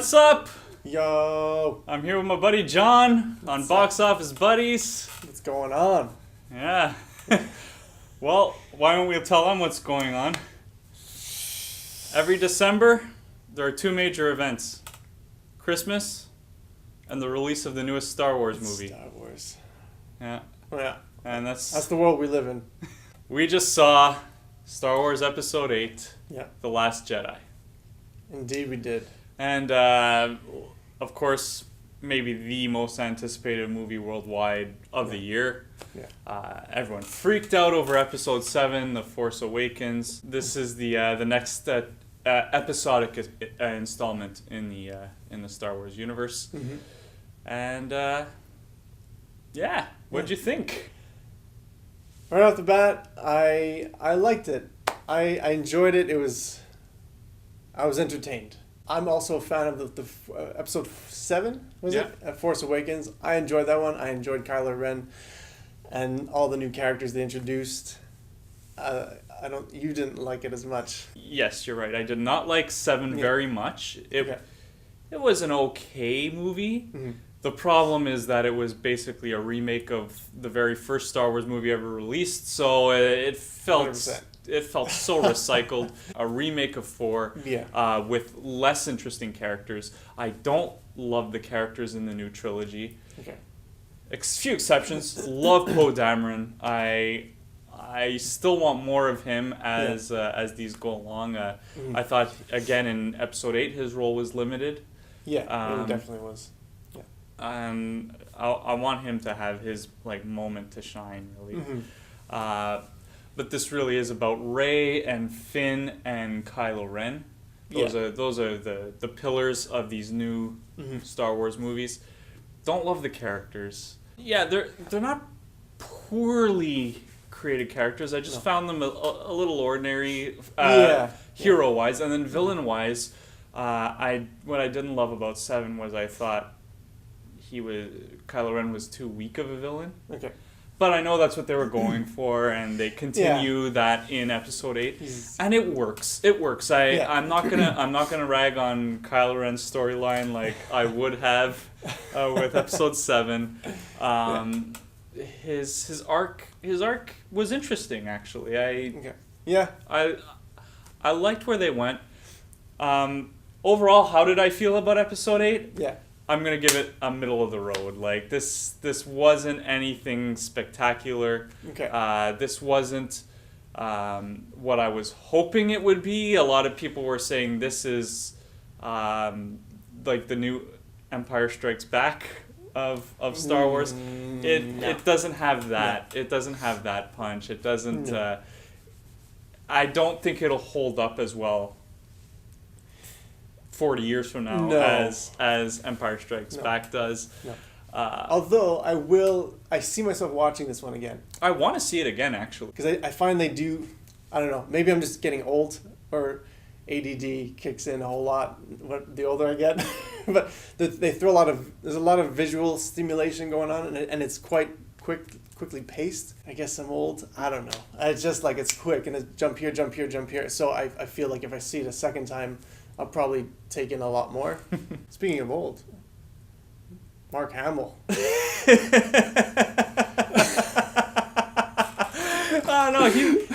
What's up? Yo, I'm here with my buddy John on Box Office Buddies. what's going on? Yeah. Well, why don't we tell them what's going on? Every December, there are two major events. Christmas and the release of the newest Star Wars movie. Star Wars. Yeah. Yeah, And that's the world we live in. we just saw Star Wars Episode 8, Yeah, The Last Jedi. indeed we did. And, of course, maybe the most anticipated movie worldwide of the year. Yeah. Everyone freaked out over Episode 7, The Force Awakens. This is the next episodic installment in the Star Wars universe. Mm-hmm. And, yeah, what'd you think? Right off the bat, I liked it. I enjoyed it. I was entertained. I'm also a fan of the episode 7, was Yeah. it? Force Awakens. I enjoyed that one. I enjoyed Kylo Ren and all the new characters they introduced. You didn't like it as much. Yes, you're right. I did not like 7 very much. It was an okay movie. Mm-hmm. The problem is that it was basically a remake of the very first Star Wars movie ever released, so it felt 100%. it felt so recycled. A remake of 4 with less interesting characters. I don't love the characters in the new trilogy. Okay. Few exceptions. Love Poe Dameron. I still want more of him as these go along. I thought again in Episode 8 his role was limited. Yeah, it definitely was. I want him to have his moment to shine, really. Mm-hmm. But this really is about Rey and Finn and Kylo Ren. Those are the pillars of these new Star Wars movies. Don't love the characters. Yeah, they're not poorly created characters. I just found them a little ordinary hero wise, and then villain wise. What I didn't love about 7 was I thought Kylo Ren was too weak of a villain. Okay. But I know that's what they were going for, and they continue that in Episode 8, and it works. It works. I'm not gonna rag on Kylo Ren's storyline like I would have with Episode 7. His arc was interesting, actually. I liked where they went. Overall, how did I feel about Episode 8? Yeah. I'm going to give it a middle of the road. This wasn't anything spectacular. Okay. This wasn't what I was hoping it would be. A lot of people were saying this is like the new Empire Strikes Back of Star Wars. It doesn't have that. No. It doesn't have that punch. It doesn't. No. I don't think it'll hold up as well 40 years from now as Empire Strikes Back does. No. Although I see myself watching this one again. I want to see it again, actually. Because I find they do, I don't know, maybe I'm just getting old or ADD kicks in a whole lot the older I get. But they throw there's a lot of visual stimulation going on, and it's quite quickly paced. I guess I'm old. I don't know. It's just it's quick, and it's jump here, jump here, jump here. So I feel like if I see it a second time, I'll probably take in a lot more. Speaking of old, Mark Hamill. Oh no,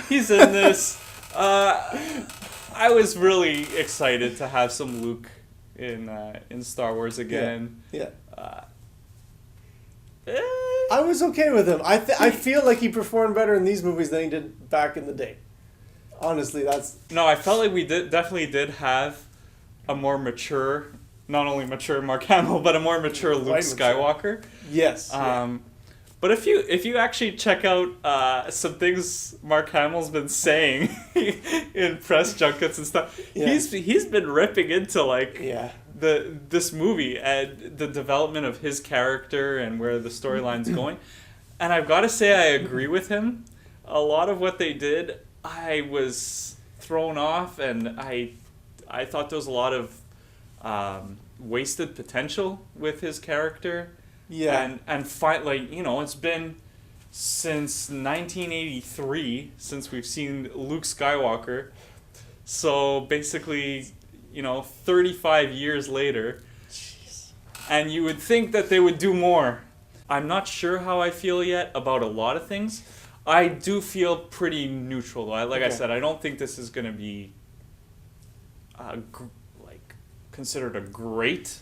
he's in this. I was really excited to have some Luke in Star Wars again. Yeah. I was okay with him. I feel like he performed better in these movies than he did back in the day. Honestly, that's... No, I felt like we definitely did have a more mature, not only mature Mark Hamill, but a more mature Luke Skywalker. Yes. But if you actually check out some things Mark Hamill's been saying in press junkets and stuff, he's been ripping into this movie and the development of his character and where the storyline's going. And I've got to say I agree with him. A lot of what they did, I was thrown off, and I thought there was a lot of wasted potential with his character. Yeah. And finally, it's been since 1983 since we've seen Luke Skywalker. So basically, 35 years later. Jeez. And you would think that they would do more. I'm not sure how I feel yet about a lot of things. I do feel pretty neutral, though. Like I said, I don't think this is going to be considered a great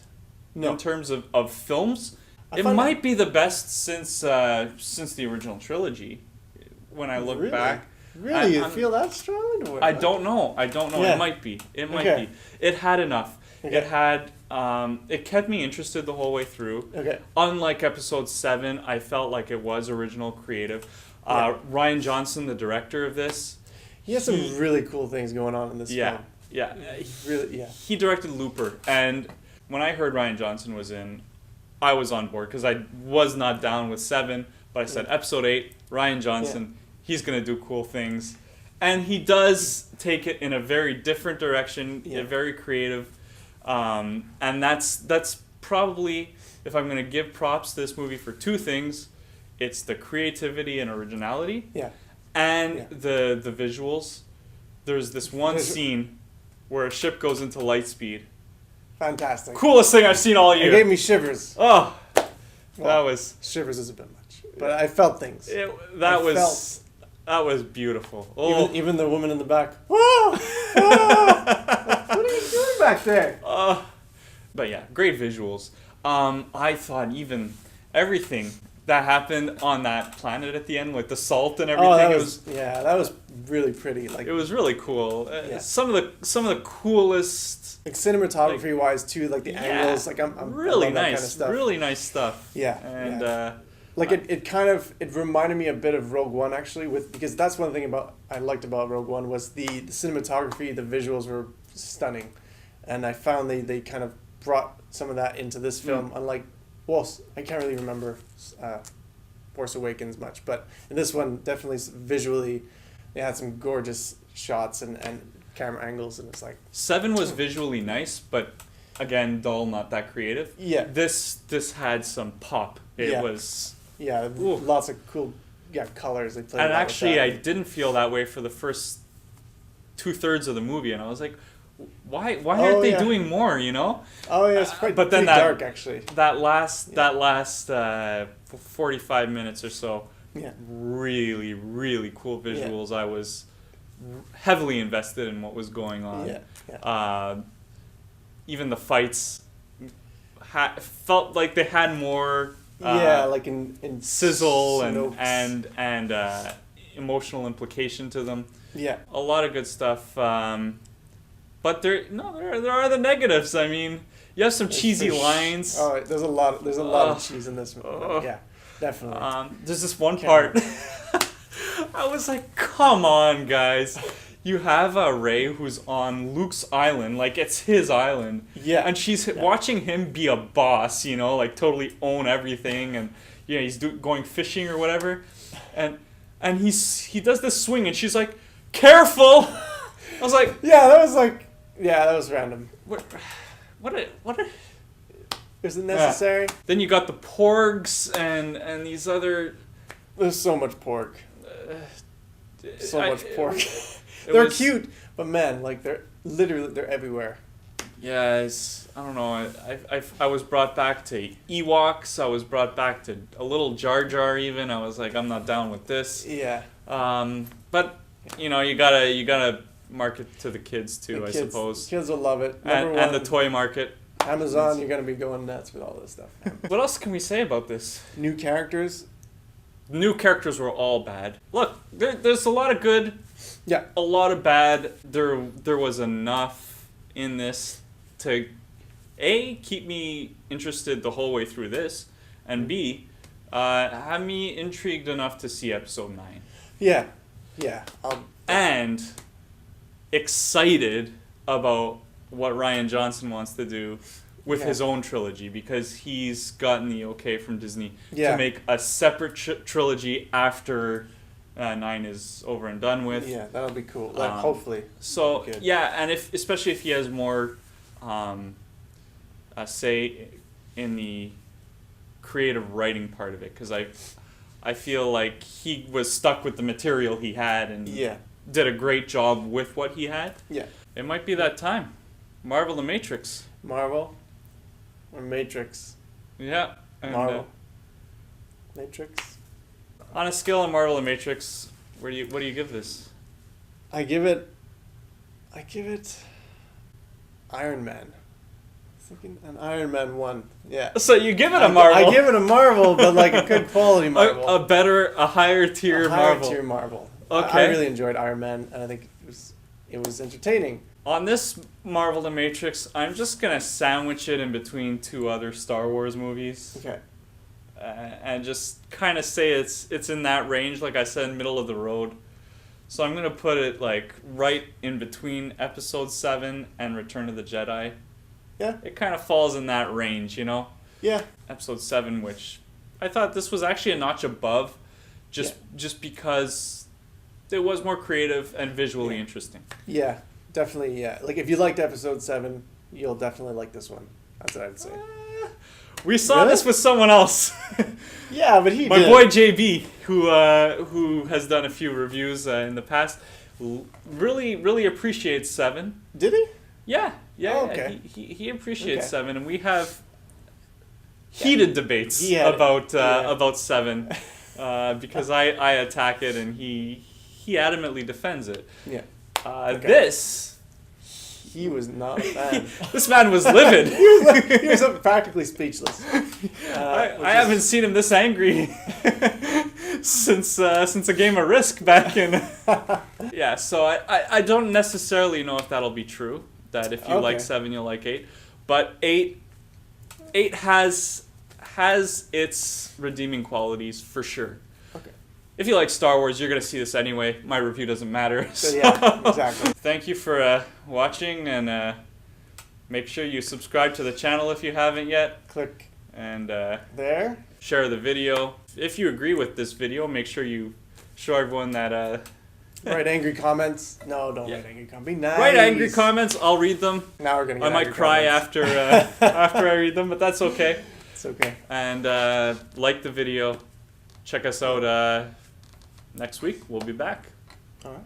in terms of films. It might be the best since the original trilogy. When I look back, really, you feel that strong? I don't know. Yeah. It might be. It had enough. Okay. It had. It kept me interested the whole way through. Okay. Unlike Episode 7, I felt like it was original, creative. Rian Johnson, the director of this, he has some really cool things going on in this film. Yeah. He directed Looper, and when I heard Rian Johnson was in, I was on board because I was not down with 7, but I said Episode 8, Rian Johnson, he's gonna do cool things, and he does take it in a very different direction, very creative, and that's probably, if I'm gonna give props to this movie for 2 things, it's the creativity and originality, and the visuals. There's this one scene where a ship goes into light speed. Fantastic. Coolest thing I've seen all year. It gave me shivers. Oh, that was... Shivers is a bit much. But I felt things. That was beautiful. Oh. Even the woman in the back. Whoa! What are you doing back there? But yeah, great visuals. I thought even everything that happened on that planet at the end, like the salt and everything. That was really pretty. Like, it was really cool. Some of the coolest, like cinematography wise too, like the angles. Like I'm really nice, kind of stuff. Really nice stuff. Yeah, and like it reminded me a bit of Rogue One actually, because that's one thing I liked about Rogue One was the cinematography, the visuals were stunning, and I found they kind of brought some of that into this film, unlike. Well, I can't really remember Force Awakens much, but in this one, definitely visually, they had some gorgeous shots and camera angles, and it's like... 7 was visually nice, but again, dull, not that creative. Yeah. This had some pop. It was... Yeah, lots of cool colors they played. And actually, I didn't feel that way for the first 2/3 of the movie, and I was like... Why aren't they doing more? Oh yeah, it's quite but then dark actually. That last 45 minutes or so, really really cool visuals. I was heavily invested in what was going on. Even the fights felt like they had more. Like in sizzle and emotional implication to them. Yeah, a lot of good stuff. But there are the negatives. I mean, you have some cheesy lines. Oh, there's a lot of cheese in this movie. Yeah, definitely. There's this one part. I was like, come on, guys. You have Rey who's on Luke's island, like it's his island. Yeah. And she's watching him be a boss, like totally own everything, and he's going fishing or whatever, and he does this swing, and she's like, careful. I was like, that was random. What? Is it necessary? Then you got the porgs and these other... There's so much pork. Much pork. They're cute, but man, like they're everywhere. Yes, I don't know. I was brought back to Ewoks. I was brought back to a little Jar Jar even. I was like, I'm not down with this. Yeah. But you gotta market to the kids too, I suppose. Kids will love it. And the toy market. Amazon, you're going to be going nuts with all this stuff. What else can we say about this? New characters. New characters were all bad. Look, there's a lot of good, a lot of bad. There was enough in this to, A, keep me interested the whole way through this, and B, have me intrigued enough to see episode 9. Yeah. And excited about what Rian Johnson wants to do with his own trilogy, because he's gotten the okay from Disney to make a separate trilogy after 9 is over and done with. Yeah, that'll be cool. Hopefully. So and especially if he has more say in the creative writing part of it, because I feel like he was stuck with the material he had and did a great job with what he had. Yeah. It might be that time. Marvel The Matrix. Marvel or Matrix? Yeah. And, Marvel. Matrix. On a scale of Marvel and Matrix, what do you give this? I give it Iron Man. Thinking an Iron Man 1. Yeah. So you give it a Marvel. I give it a Marvel, but like a good quality Marvel. A higher tier Marvel. Higher tier Marvel. Okay. I really enjoyed Iron Man, and I think it was entertaining. On this Marvel The Matrix, I'm just gonna sandwich it in between two other Star Wars movies. Okay. And just kind of say it's in that range, like I said, middle of the road. So I'm gonna put it like right in between Episode 7 and Return of the Jedi. Yeah. It kind of falls in that range, you know? Yeah. Episode 7, which I thought this was actually a notch above, just because it was more creative and visually interesting. Yeah, definitely, yeah. Like, if you liked Episode 7, you'll definitely like this one. That's what I'd say. We saw this with someone else. Yeah, but My boy JB, who has done a few reviews in the past, really appreciates 7. Did he? Yeah. Oh, okay. He appreciates 7, and we have heated debates about 7 because I attack it and he adamantly defends it. Yeah. He was not a fan. This man was livid. he was practically speechless. I haven't seen him this angry since a game of Risk back in. Yeah, so I don't necessarily know if that'll be true. That if you like 7, you'll like 8, but 8 has its redeeming qualities for sure. Okay. If you like Star Wars, you're gonna see this anyway. My review doesn't matter. So, yeah, exactly. Thank you for watching, and make sure you subscribe to the channel if you haven't yet. Click and there. Share the video. If you agree with this video, make sure you show everyone that. Write angry comments. No, don't write angry comments. Be nice. Write angry comments. I'll read them. Now we're gonna get I might cry after after I read them, but that's okay. It's okay. And like the video. Check us out next week. We'll be back. All right.